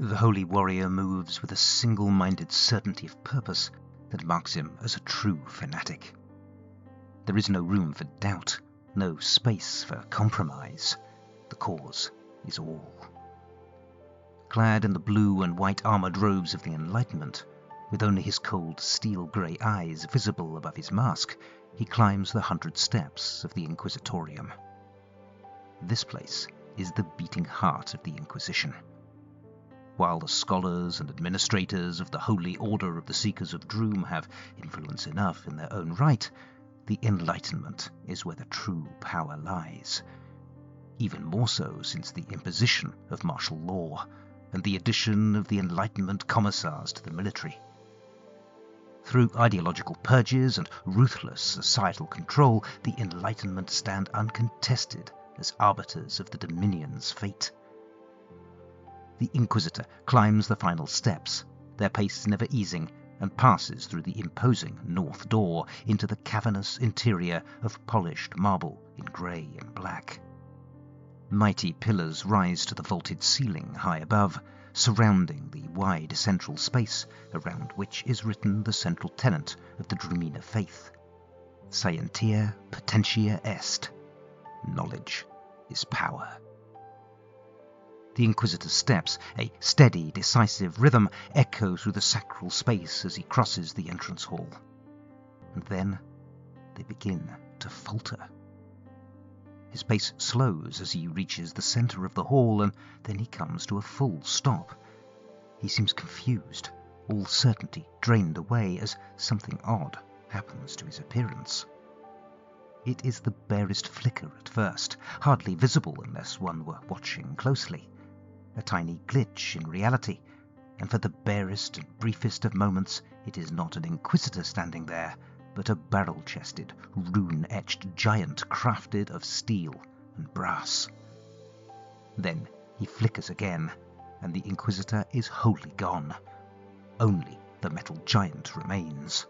The holy warrior moves with a single-minded certainty of purpose that marks him as a true fanatic. There is no room for doubt, no space for compromise. The cause is all. Clad in the blue and white armored robes of the Enlightenment, with only his cold steel-grey eyes visible above his mask, he climbs the 100 steps of the Inquisitorium. This place is the beating heart of the Inquisition. While the scholars and administrators of the Holy Order of the Seekers of Droom have influence enough in their own right, the Enlightenment is where the true power lies. Even more so since the imposition of martial law and the addition of the Enlightenment commissars to the military. Through ideological purges and ruthless societal control, the Enlightenment stand uncontested as arbiters of the Dominion's fate. The Inquisitor climbs the final steps, their pace never easing, and passes through the imposing north door into the cavernous interior of polished marble in grey and black. Mighty pillars rise to the vaulted ceiling high above, surrounding the wide central space around which is written the central tenet of the Drumina faith. Scientia potentia est. Knowledge is power. The Inquisitor's steps, a steady, decisive rhythm, echo through the sacral space as he crosses the entrance hall. And then they begin to falter. His pace slows as he reaches the center of the hall, and then he comes to a full stop. He seems confused, all certainty drained away as something odd happens to his appearance. It is the barest flicker at first, hardly visible unless one were watching closely. A tiny glitch in reality, and for the barest and briefest of moments it is not an Inquisitor standing there, but a barrel-chested, rune-etched giant crafted of steel and brass. Then he flickers again, and the Inquisitor is wholly gone. Only the metal giant remains.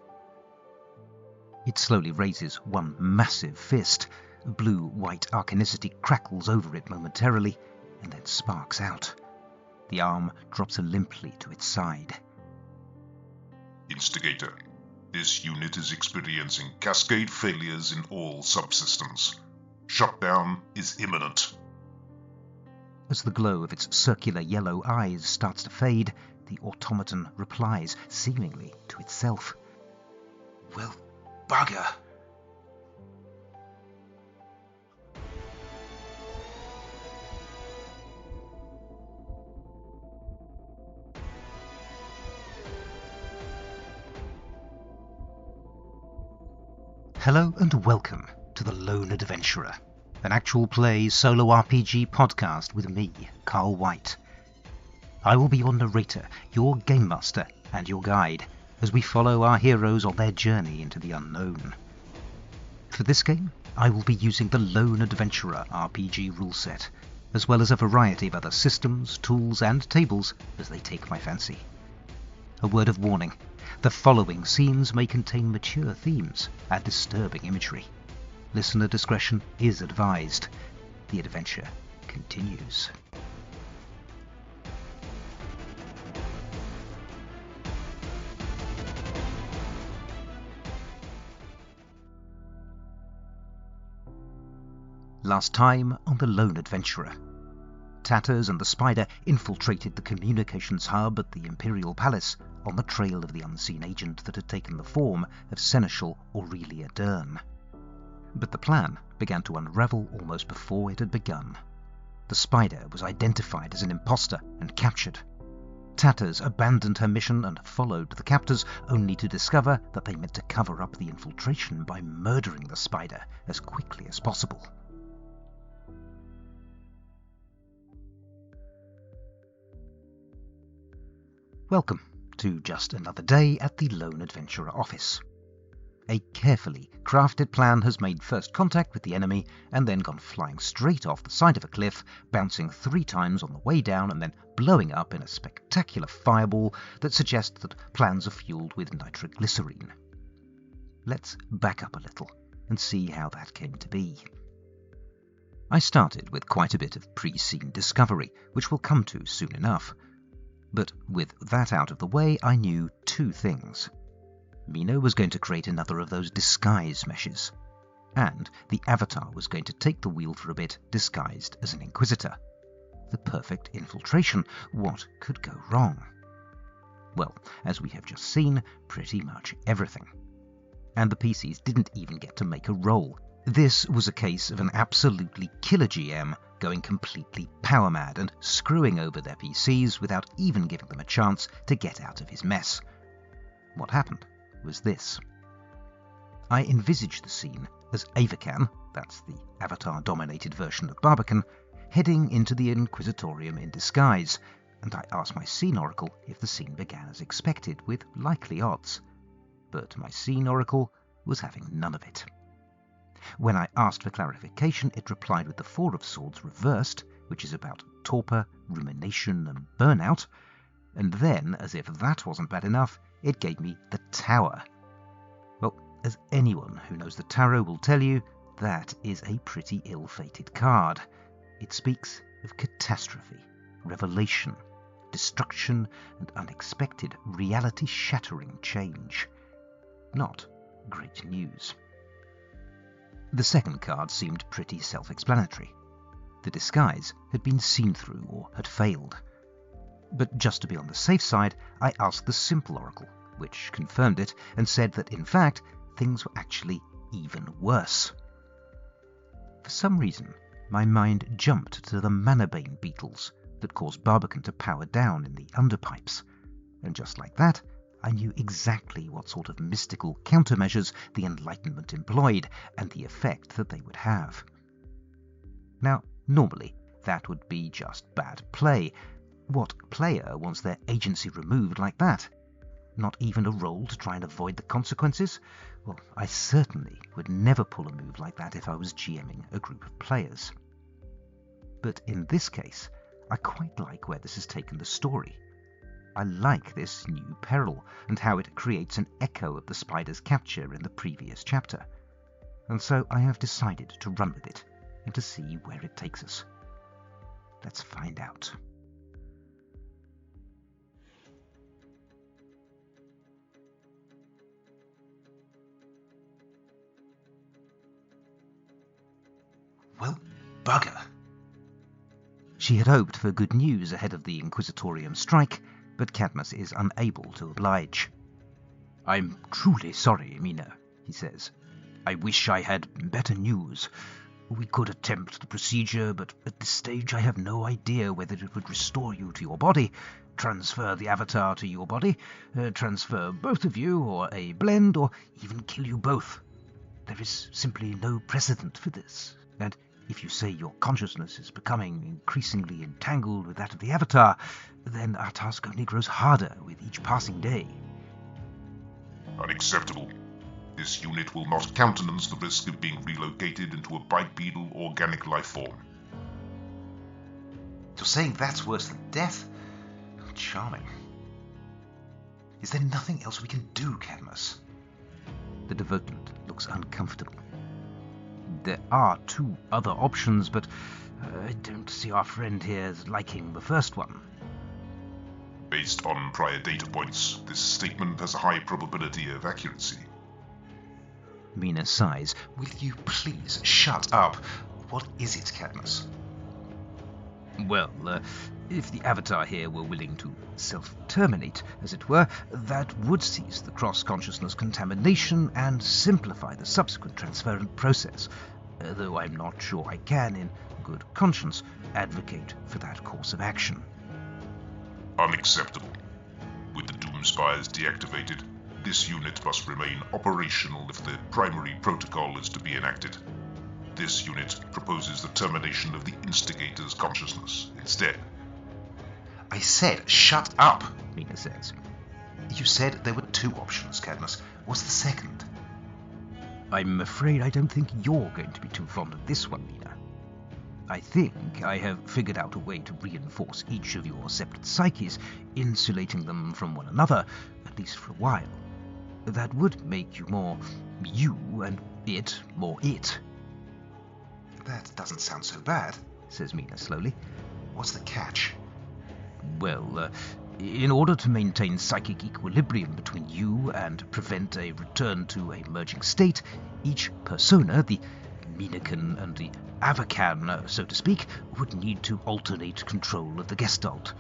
It slowly raises one massive fist. Blue-white arcanicity crackles over it momentarily, and then sparks out. The arm drops limply to its side. Instigator, this unit is experiencing cascade failures in all subsystems. Shutdown is imminent. As the glow of its circular yellow eyes starts to fade, the automaton replies, seemingly to itself. Well, bugger! Hello and welcome to The Lone Adventurer, an actual play solo RPG podcast with me, Carl White. I will be your narrator, your game master, and your guide as we follow our heroes on their journey into the unknown. For this game, I will be using the Lone Adventurer RPG rule set, as well as a variety of other systems, tools, and tables as they take my fancy. A word of warning. The following scenes may contain mature themes and disturbing imagery. Listener discretion is advised. The adventure continues. Last time on The Lone Adventurer. Tatters and the Spider infiltrated the communications hub at the Imperial Palace on the trail of the unseen agent that had taken the form of Seneschal Aurelia Dern. But the plan began to unravel almost before it had begun. The Spider was identified as an imposter and captured. Tatters abandoned her mission and followed the captors, only to discover that they meant to cover up the infiltration by murdering the Spider as quickly as possible. Welcome to just another day at the Lone Adventurer office. A carefully crafted plan has made first contact with the enemy and then gone flying straight off the side of a cliff, bouncing 3 times on the way down and then blowing up in a spectacular fireball that suggests that plans are fueled with nitroglycerine. Let's back up a little and see how that came to be. I started with quite a bit of pre-scene discovery, which we'll come to soon enough. But with that out of the way, I knew two things. Mina was going to create another of those disguise meshes, and the Avatar was going to take the wheel for a bit disguised as an Inquisitor. The perfect infiltration. What could go wrong? Well, as we have just seen, pretty much everything. And the PCs didn't even get to make a roll. This was a case of an absolutely killer GM going completely power mad and screwing over their PCs without even giving them a chance to get out of his mess. What happened was this. I envisaged the scene as Avacan, that's the Avatar-dominated version of Barbican, heading into the Inquisitorium in disguise, and I asked my scene oracle if the scene began as expected, with likely odds. But my scene oracle was having none of it. When I asked for clarification, it replied with the Four of Swords reversed, which is about torpor, rumination, and burnout, and then, as if that wasn't bad enough, it gave me the Tower. Well, as anyone who knows the tarot will tell you, that is a pretty ill-fated card. It speaks of catastrophe, revelation, destruction, and unexpected, reality-shattering change. Not great news. The second card seemed pretty self-explanatory. The disguise had been seen through or had failed. But just to be on the safe side, I asked the simple oracle, which confirmed it and said that, in fact, things were actually even worse. For some reason, my mind jumped to the Manabane beetles that caused Barbican to power down in the underpipes, and just like that, I knew exactly what sort of mystical countermeasures the Enlightenment employed and the effect that they would have. Now, normally, that would be just bad play. What player wants their agency removed like that? Not even a roll to try and avoid the consequences? Well, I certainly would never pull a move like that if I was GMing a group of players. But in this case, I quite like where this has taken the story. I like this new peril and how it creates an echo of the spider's capture in the previous chapter. And so I have decided to run with it and to see where it takes us. Let's find out. Well, bugger! She had hoped for good news ahead of the Inquisitorium strike, but Cadmus is unable to oblige. "I'm truly sorry, Mina," he says. "I wish I had better news. We could attempt the procedure, but at this stage I have no idea whether it would restore you to your body, transfer the Avatar to your body, transfer both of you, or a blend, or even kill you both. There is simply no precedent for this, and if you say your consciousness is becoming increasingly entangled with that of the Avatar, then our task only grows harder with each passing day." Unacceptable. This unit will not countenance the risk of being relocated into a bipedal organic life form. You're saying that's worse than death? Charming. Is there nothing else we can do, Cadmus? The devotant looks uncomfortable. There are two other options, but I don't see our friend here as liking the first one. Based on prior data points, this statement has a high probability of accuracy. Mina sighs. Will you please shut up? What is it, Cadmus? Well, if the Avatar here were willing to self-terminate, as it were, that would cease the cross-consciousness contamination and simplify the subsequent transference process, though I'm not sure I can, in good conscience, advocate for that course of action. Unacceptable. With the Doomspires deactivated, this unit must remain operational if the primary protocol is to be enacted. This unit proposes the termination of the Instigator's consciousness instead. I said shut up, Mina says. You said there were two options, Cadmus. What's the second? I'm afraid I don't think you're going to be too fond of this one, Mina. I think I have figured out a way to reinforce each of your separate psyches, insulating them from one another, at least for a while. That would make you more you and it more it. That doesn't sound so bad, says Mina slowly. What's the catch? Well, In order to maintain psychic equilibrium between you and prevent a return to a merging state, each persona, the Minakan and the Avakan, so to speak, would need to alternate control of the Gestalt.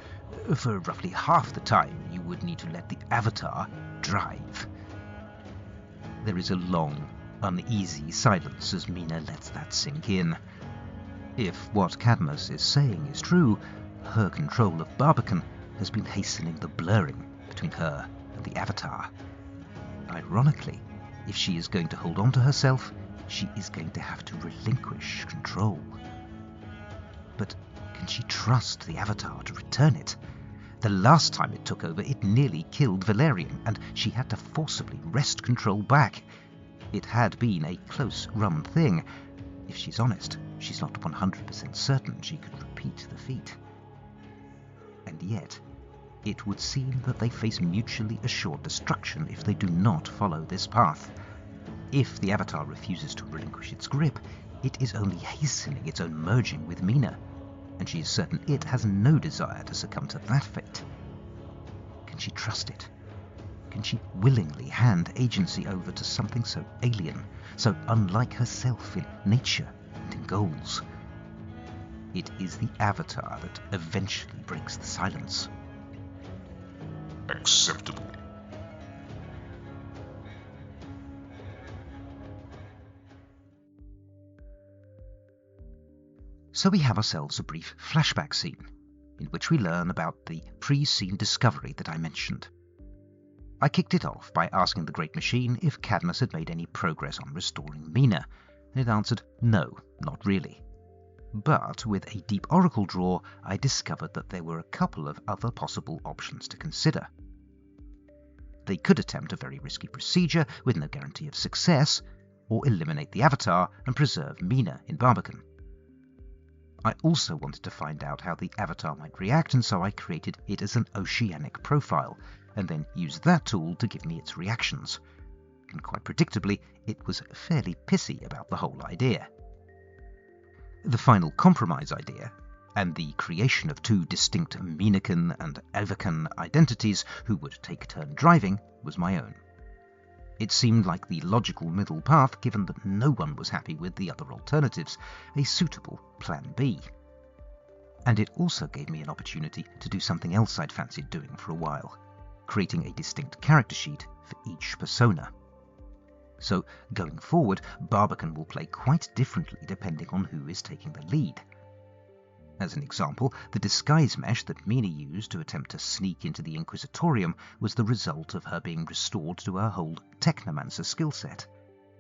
For roughly half the time, you would need to let the Avatar drive. There is a long, uneasy silence as Mina lets that sink in. If what Cadmus is saying is true, her control of Barbican has been hastening the blurring between her and the Avatar. Ironically, if she is going to hold on to herself, she is going to have to relinquish control. But can she trust the Avatar to return it? The last time it took over, it nearly killed Valerian, and she had to forcibly wrest control back. It had been a close-run thing. If she's honest, she's not 100% certain she could repeat the feat. And yet, it would seem that they face mutually assured destruction if they do not follow this path. If the Avatar refuses to relinquish its grip, it is only hastening its own merging with Mina, and she is certain it has no desire to succumb to that fate. Can she trust it? Can she willingly hand agency over to something so alien, so unlike herself in nature and in goals? It is the Avatar that eventually breaks the silence. Acceptable. So we have ourselves a brief flashback scene, in which we learn about the pre-scene discovery that I mentioned. I kicked it off by asking the Great Machine if Cadmus had made any progress on restoring Mina, and it answered no, not really. But with a deep oracle draw, I discovered that there were a couple of other possible options to consider. They could attempt a very risky procedure with no guarantee of success, or eliminate the Avatar and preserve Mina in Barbican. I also wanted to find out how the Avatar might react, and so I created it as an oceanic profile, and then used that tool to give me its reactions. And quite predictably, it was fairly pissy about the whole idea. The final compromise idea, and the creation of two distinct Minakan and Avakan identities who would take turn driving, was my own. It seemed like the logical middle path, given that no one was happy with the other alternatives, a suitable plan B. And it also gave me an opportunity to do something else I'd fancied doing for a while, creating a distinct character sheet for each persona. So, going forward, Barbican will play quite differently depending on who is taking the lead. As an example, the disguise mesh that Mina used to attempt to sneak into the Inquisitorium was the result of her being restored to her whole technomancer skill set.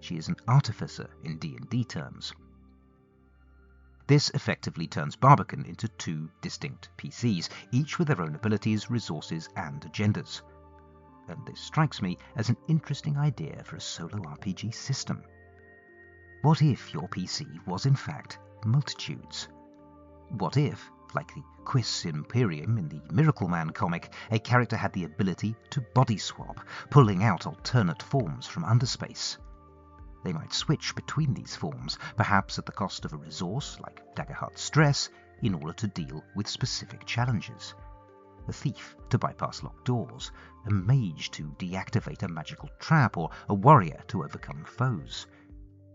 She is an artificer in D&D terms. This effectively turns Barbican into two distinct PCs, each with their own abilities, resources, and agendas. And this strikes me as an interesting idea for a solo RPG system. What if your PC was in fact multitudes? What if, like the Quis Imperium in the Miracle Man comic, a character had the ability to body swap, pulling out alternate forms from underspace? They might switch between these forms, perhaps at the cost of a resource like Daggerheart's Stress, in order to deal with specific challenges. A thief to bypass locked doors, a mage to deactivate a magical trap, or a warrior to overcome foes.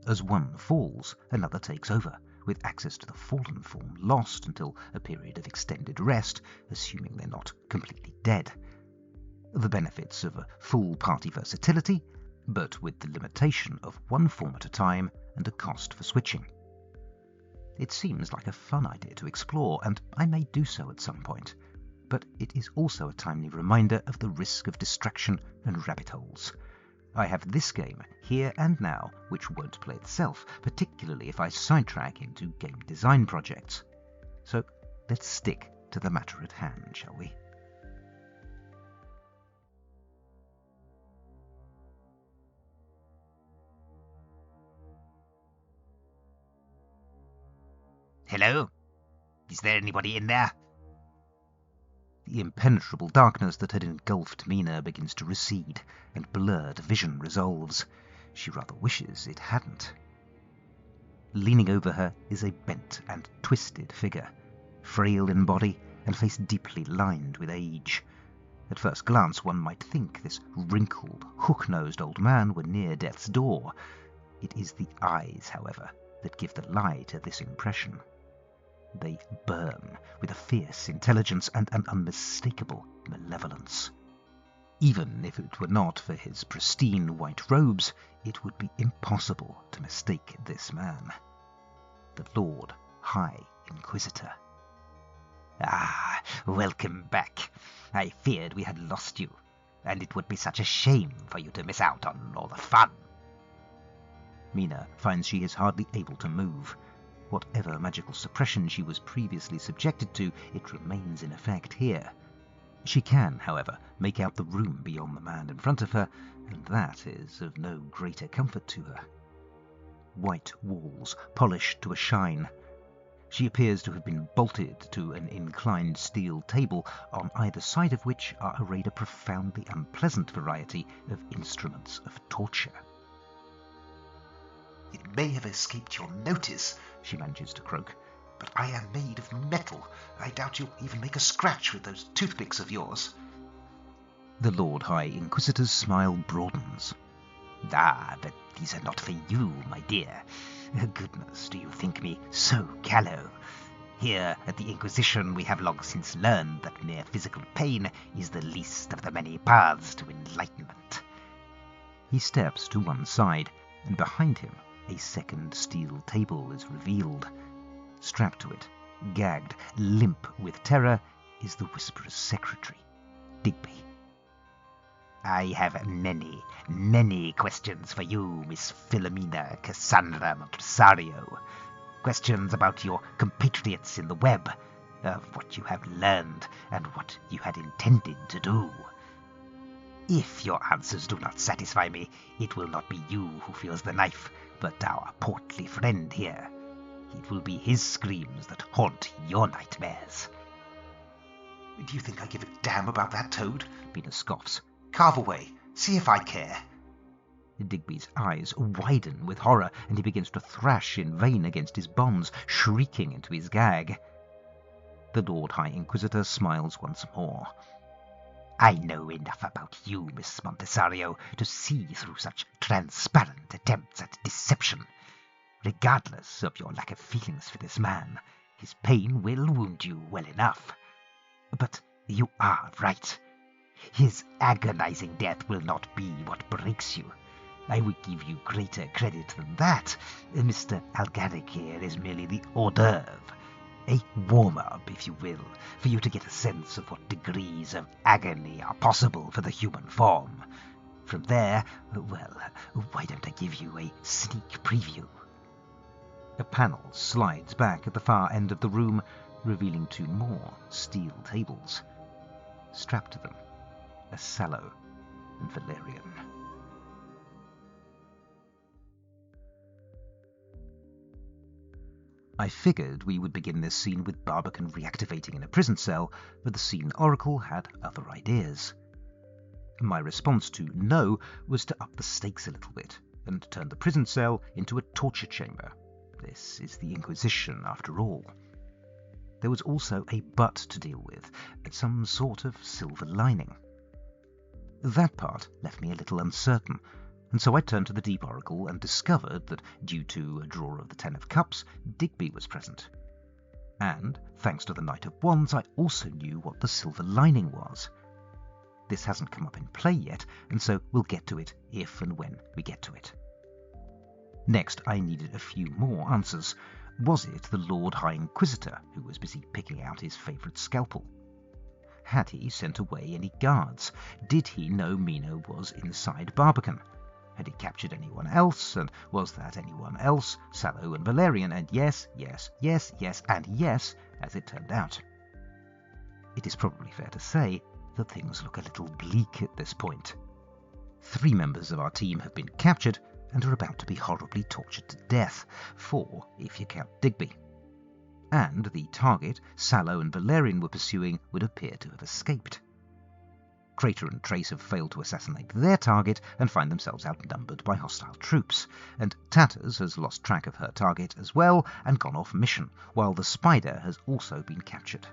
As one falls, another takes over, with access to the fallen form lost until a period of extended rest, assuming they're not completely dead. The benefits of a full party versatility, but with the limitation of one form at a time and a cost for switching. It seems like a fun idea to explore, and I may do so at some point, but it is also a timely reminder of the risk of distraction and rabbit holes. I have this game, here and now, which won't play itself, particularly if I sidetrack into game design projects. So let's stick to the matter at hand, shall we? Hello? Is there anybody in there? The impenetrable darkness that had engulfed Mina begins to recede, and blurred vision resolves. She rather wishes it hadn't. Leaning over her is a bent and twisted figure, frail in body and face deeply lined with age. At first glance one might think this wrinkled, hook-nosed old man were near death's door. It is the eyes, however, that give the lie to this impression. They burn with a fierce intelligence and an unmistakable malevolence. Even if it were not for his pristine white robes, it would be impossible to mistake this man. The Lord High Inquisitor. Ah, welcome back. I feared we had lost you, and it would be such a shame for you to miss out on all the fun. Mina finds she is hardly able to move. Whatever magical suppression she was previously subjected to, it remains in effect here. She can, however, make out the room beyond the man in front of her, and that is of no greater comfort to her. White walls, polished to a shine. She appears to have been bolted to an inclined steel table, on either side of which are arrayed a profoundly unpleasant variety of instruments of torture. "It may have escaped your notice," she manages to croak, "but I am made of metal. I doubt you'll even make a scratch with those toothpicks of yours." The Lord High Inquisitor's smile broadens. Ah, but these are not for you, my dear. Goodness, do you think me so callow? Here at the Inquisition we have long since learned that mere physical pain is the least of the many paths to enlightenment. He steps to one side, and behind him a second steel table is revealed. Strapped to it, gagged, limp with terror, is the Whisperer's secretary, Digby. I have many, many questions for you, Miss Philomena Cassandra Montresario. Questions about your compatriots in the web, of what you have learned and what you had intended to do. If your answers do not satisfy me, it will not be you who feels the knife, but our portly friend here. It will be his screams that haunt your nightmares. "Do you think I give a damn about that toad?" Mina scoffs. "Carve away. See if I care." Digby's eyes widen with horror, and he begins to thrash in vain against his bonds, shrieking into his gag. The Lord High Inquisitor smiles once more. I know enough about you, Miss Montresario, to see through such transparent attempts at deception. Regardless of your lack of feelings for this man, his pain will wound you well enough. But you are right. His agonizing death will not be what breaks you. I would give you greater credit than that. Mr. Algaric here is merely the hors d'oeuvre. A warm-up, if you will, for you to get a sense of what degrees of agony are possible for the human form. From there, well, why don't I give you a sneak preview? A panel slides back at the far end of the room, revealing two more steel tables. Strapped to them, are Sallow and Valerian. I figured we would begin this scene with Barbican reactivating in a prison cell, but the scene Oracle had other ideas. My response to no was to up the stakes a little bit, and turn the prison cell into a torture chamber. This is the Inquisition, after all. There was also a but to deal with, some sort of silver lining. That part left me a little uncertain, and so I turned to the Deep Oracle and discovered that, due to a draw of the Ten of Cups, Digby was present. And, thanks to the Knight of Wands, I also knew what the silver lining was. This hasn't come up in play yet, and so we'll get to it if and when we get to it. Next, I needed a few more answers. Was it the Lord High Inquisitor who was busy picking out his favourite scalpel? Had he sent away any guards? Did he know Mina was inside Barbican? Had he captured anyone else, and was that anyone else Sallow and Valerian? And yes, yes, yes, yes, and yes, as it turned out. It is probably fair to say that things look a little bleak at this point. 3 members of our team have been captured and are about to be horribly tortured to death, 4 if you count Digby. And the target Sallow and Valerian were pursuing would appear to have escaped. Crater and Trace have failed to assassinate their target and find themselves outnumbered by hostile troops, and Tatters has lost track of her target as well and gone off mission, while the Spider has also been captured.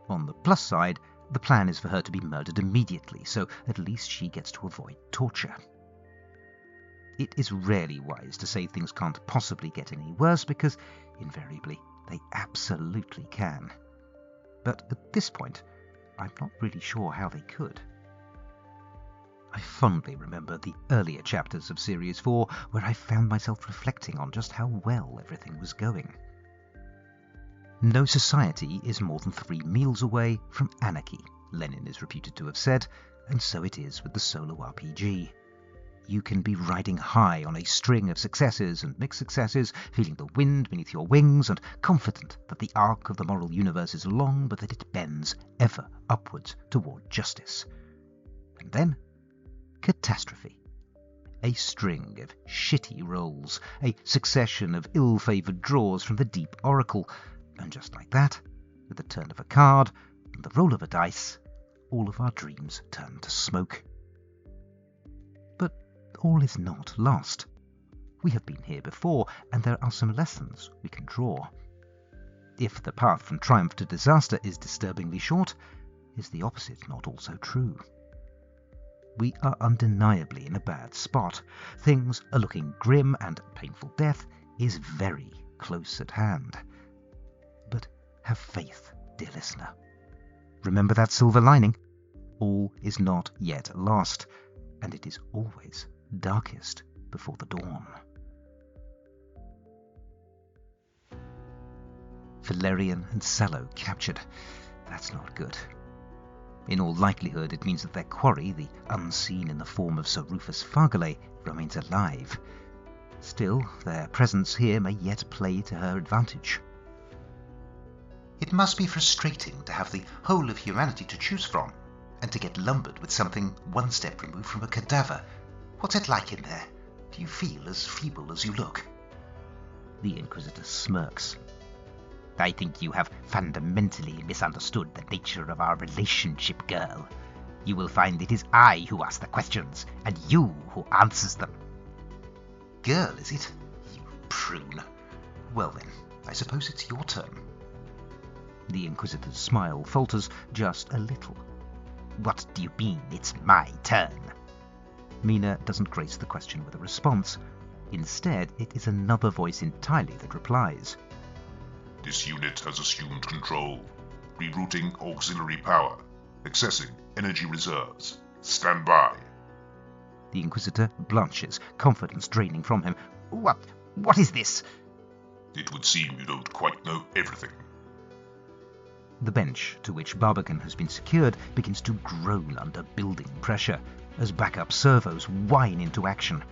On the plus side, The plan is for her to be murdered immediately, so at least she gets to avoid torture. It is rarely wise to say things can't possibly get any worse, because invariably they absolutely can. But at this point, I'm not really sure how they could. I fondly remember the earlier chapters of Series 4, where I found myself reflecting on just how well everything was going. No society is more than 3 meals away from anarchy, Lenin is reputed to have said, and so it is with the solo RPG. You can be riding high on a string of successes and mixed successes, feeling the wind beneath your wings, and confident that the arc of the moral universe is long, but that it bends ever upwards toward justice. And then, catastrophe. A string of shitty rolls, a succession of ill-favoured draws from the deep oracle, and just like that, with the turn of a card and the roll of a dice, all of our dreams turn to smoke. But all is not lost. We have been here before, and there are some lessons we can draw. If the path from triumph to disaster is disturbingly short, is the opposite not also true? We are undeniably in a bad spot. Things are looking grim, and painful death is very close at hand. But have faith, dear listener. Remember that silver lining. All is not yet lost, and it is always darkest before the dawn. Valerian and Sallow captured. That's not good. In all likelihood, it means that their quarry, the unseen in the form of Sir Rufus Fargalley, remains alive. Still, their presence here may yet play to her advantage. It must be frustrating to have the whole of humanity to choose from, and to get lumbered with something one step removed from a cadaver. What's it like in there? Do you feel as feeble as you look? The Inquisitor smirks. I think you have fundamentally misunderstood the nature of our relationship, girl. You will find it is I who asks the questions, and you who answers them. Girl, is it? You prune. Well then, I suppose it's your turn. The Inquisitor's smile falters just a little. What do you mean, it's my turn? Mina doesn't grace the question with a response. Instead, it is another voice entirely that replies. This unit has assumed control. Rerouting auxiliary power. Accessing energy reserves. Stand by. The Inquisitor blanches, confidence draining from him. What is this? It would seem you don't quite know everything. The bench to which Barbican has been secured begins to groan under building pressure as backup servos whine into action.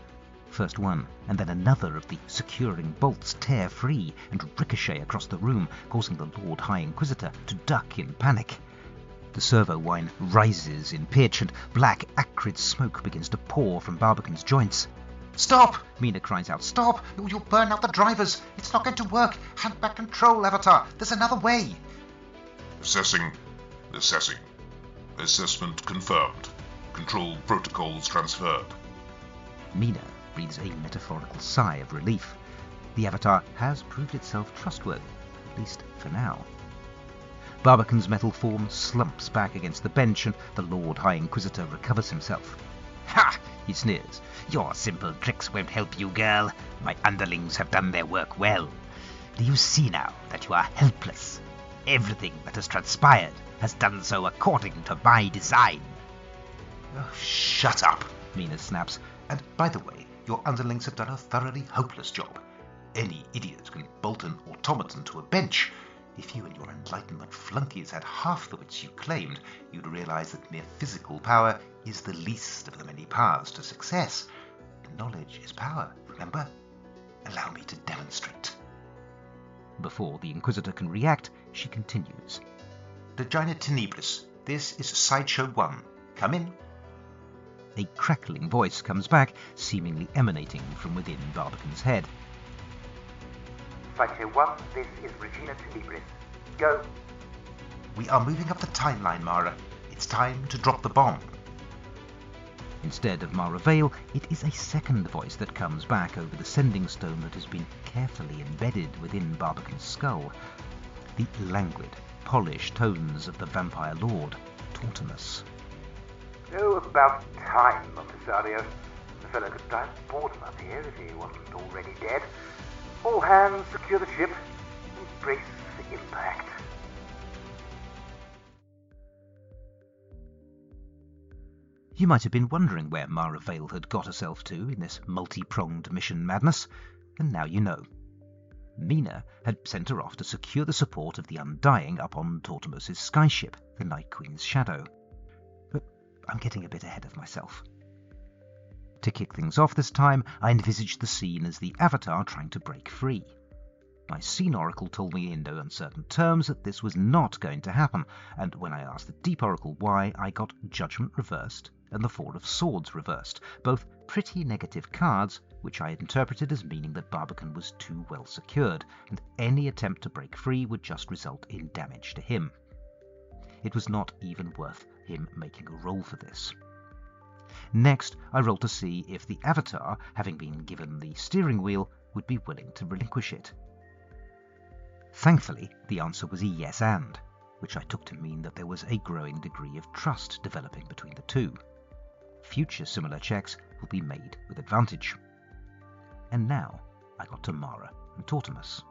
First one, and then another of the securing bolts tear free and ricochet across the room, causing the Lord High Inquisitor to duck in panic. The servo whine rises in pitch, and black, acrid smoke begins to pour from Barbican's joints. Stop! Mina cries out. Stop! You'll burn out the drivers! It's not going to work! Hand back control, Avatar! There's another way! Assessing. Assessment confirmed. Control protocols transferred. Mina breathes a metaphorical sigh of relief. The Avatar has proved itself trustworthy, at least for now. Barbican's metal form slumps back against the bench, and the Lord High Inquisitor recovers himself. Ha! He sneers. Your simple tricks won't help you, girl. My underlings have done their work well. Do you see now that you are helpless? Everything that has transpired has done so according to my design. Oh, shut up, Mina snaps. And by the way, your underlings have done a thoroughly hopeless job. Any idiot can bolt an automaton to a bench. If you and your Enlightenment flunkies had half the wits you claimed, you'd realize that mere physical power is the least of the many paths to success. Knowledge is power, remember? Allow me to demonstrate. Before the Inquisitor can react, she continues. Regina Tenebris, this is Sideshow 1. Come in. A crackling voice comes back, seemingly emanating from within Barbican's head. Sideshow 1, this is Regina Tenebris. Go. We are moving up the timeline, Mara. It's time to drop the bomb. Instead of Mara Vale, it is a second voice that comes back over the sending stone that has been carefully embedded within Barbican's skull. The languid, polished tones of the Vampire Lord. Tortimus. Oh, about time, Montesario. The fellow could die of boredom up here if he wasn't already dead. All hands, secure the ship, and brace for impact. You might have been wondering where Mara Vale had got herself to in this multi-pronged mission madness, and now you know. Mina had sent her off to secure the support of the Undying up on Tortimus's skyship, the Night Queen's Shadow. But I'm getting a bit ahead of myself. To kick things off this time, I envisaged the scene as the Avatar trying to break free. My Scene Oracle told me in no uncertain terms that this was not going to happen, and when I asked the Deep Oracle why, I got Judgment reversed and the Four of Swords reversed, both pretty negative cards, which I had interpreted as meaning that Barbican was too well secured, and any attempt to break free would just result in damage to him. It was not even worth him making a roll for this. Next, I rolled to see if the Avatar, having been given the steering wheel, would be willing to relinquish it. Thankfully, the answer was a yes and, which I took to mean that there was a growing degree of trust developing between the two. Future similar checks will be made with advantage. And now I got to Mara and Tortimus.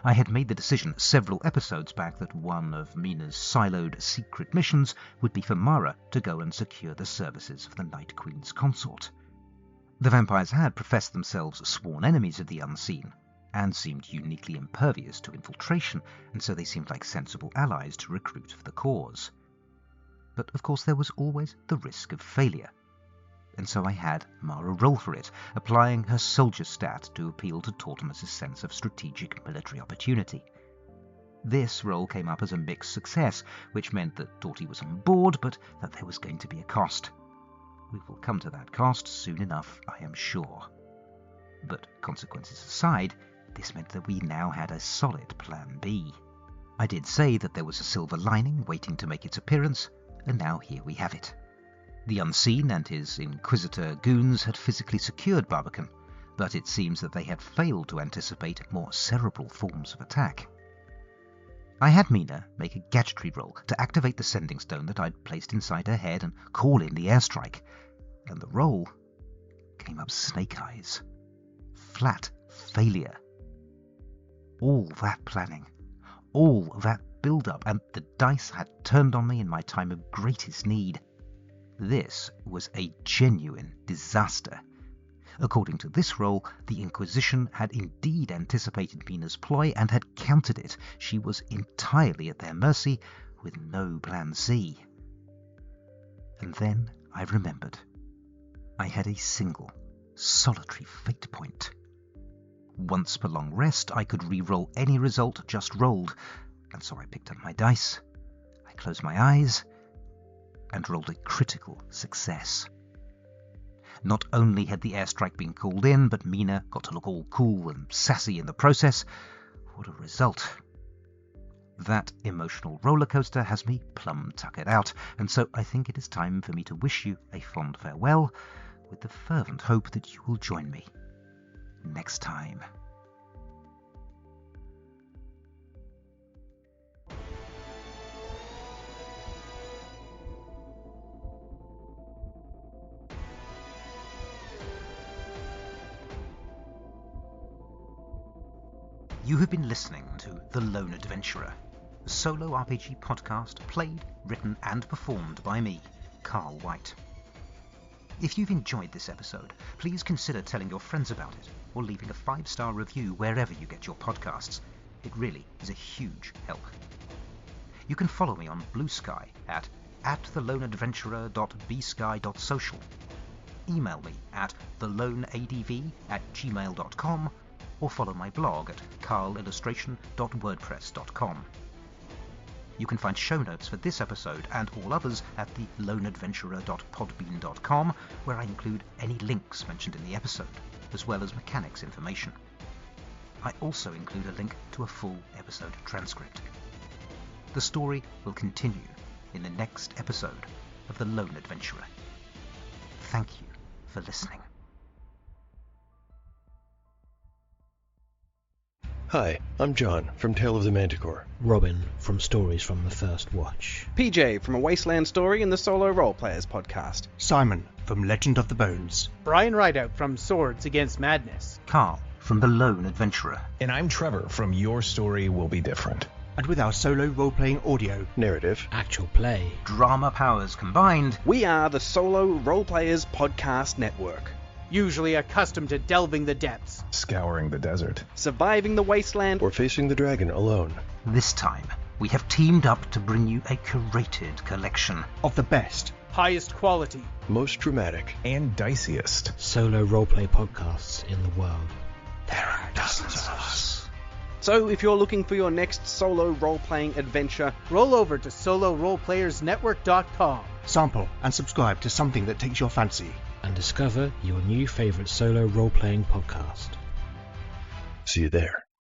I had made the decision several episodes back that one of Mina's siloed secret missions would be for Mara to go and secure the services of the Night Queen's consort. The vampires had professed themselves sworn enemies of the Unseen, and seemed uniquely impervious to infiltration, and so they seemed like sensible allies to recruit for the cause. But of course there was always the risk of failure, and so I had Mara roll for it, applying her soldier stat to appeal to Tortimus's sense of strategic military opportunity. This roll came up as a mixed success, which meant that Torty was on board, but that there was going to be a cost. We will come to that cost soon enough, I am sure. But consequences aside, this meant that we now had a solid plan B. I did say that there was a silver lining waiting to make its appearance, and now here we have it. The Unseen and his Inquisitor goons had physically secured Barbican, but it seems that they had failed to anticipate more cerebral forms of attack. I had Mina make a gadgetry roll to activate the sending stone that I'd placed inside her head and call in the airstrike, and the roll came up snake eyes. Flat failure. All that planning, all that build-up, and the dice had turned on me in my time of greatest need. This was a genuine disaster. According to this roll, the Inquisition had indeed anticipated Mina's ploy and had countered it. She was entirely at their mercy, with no plan C. And then I remembered. I had a single, solitary fate point. Once per long rest, I could re-roll any result just rolled, and so I picked up my dice, I closed my eyes, and rolled a critical success. Not only had the airstrike been called in, but Mina got to look all cool and sassy in the process. What a result. That emotional roller coaster has me plumb tuckered out, and so I think it is time for me to wish you a fond farewell, with the fervent hope that you will join me next time. You have been listening to The Lone Adventurer, a solo RPG podcast played, written and performed by me, Carl White. If you've enjoyed this episode, please consider telling your friends about it or leaving a 5-star review wherever you get your podcasts. It really is a huge help. You can follow me on BlueSky at theloneadventurer.bsky.social. Email me at theloneadv@gmail.com or follow my blog at carlillustration.wordpress.com. You can find show notes for this episode and all others at theloneadventurer.podbean.com, where I include any links mentioned in the episode, as well as mechanics information. I also include a link to a full episode transcript. The story will continue in the next episode of The Lone Adventurer. Thank you for listening. Hi, I'm John from Tale of the Manticore. Robin from Stories from the First Watch. PJ from A Wasteland Story and the Solo Roleplayers podcast. Simon from Legend of the Bones. Brian Rideout from Swords Against Madness. Carl from The Lone Adventurer. And I'm Trevor from Your Story Will Be Different. And with our solo role-playing audio, narrative, actual play, drama powers combined, we are the Solo Roleplayers Podcast Network. Usually accustomed to delving the depths, scouring the desert, surviving the wasteland, or facing the dragon alone. This time, we have teamed up to bring you a curated collection of the best, highest quality, most dramatic, and diciest solo roleplay podcasts in the world. There are dozens of us. So if you're looking for your next solo role-playing adventure, roll over to soloroleplayersnetwork.com. Sample and subscribe to something that takes your fancy. And discover your new favourite solo role-playing podcast. See you there.